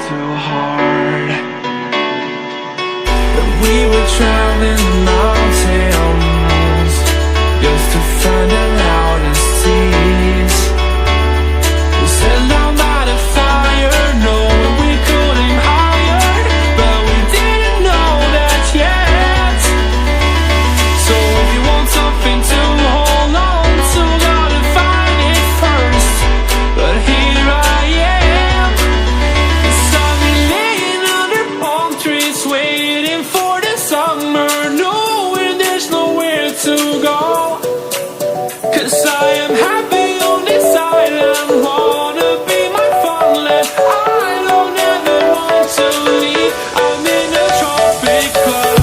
too hard. But we were traveling the mountains just to find the loudest seas. We said down by the fire, knowing we could aim higher, but we didn't know that yet. So if you want something to hold on to, gotta find it first. But here I am, 'cause I've been laying under palm trees, waiting for the summer, knowing there's nowhere to go. 'Cause I am happy on this island, wanna be my farmland. I don't ever want to leave, I'm in a tropic club.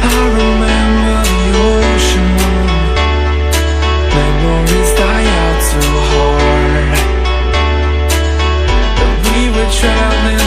I remember the ocean, memories die out too hard. But we were traveling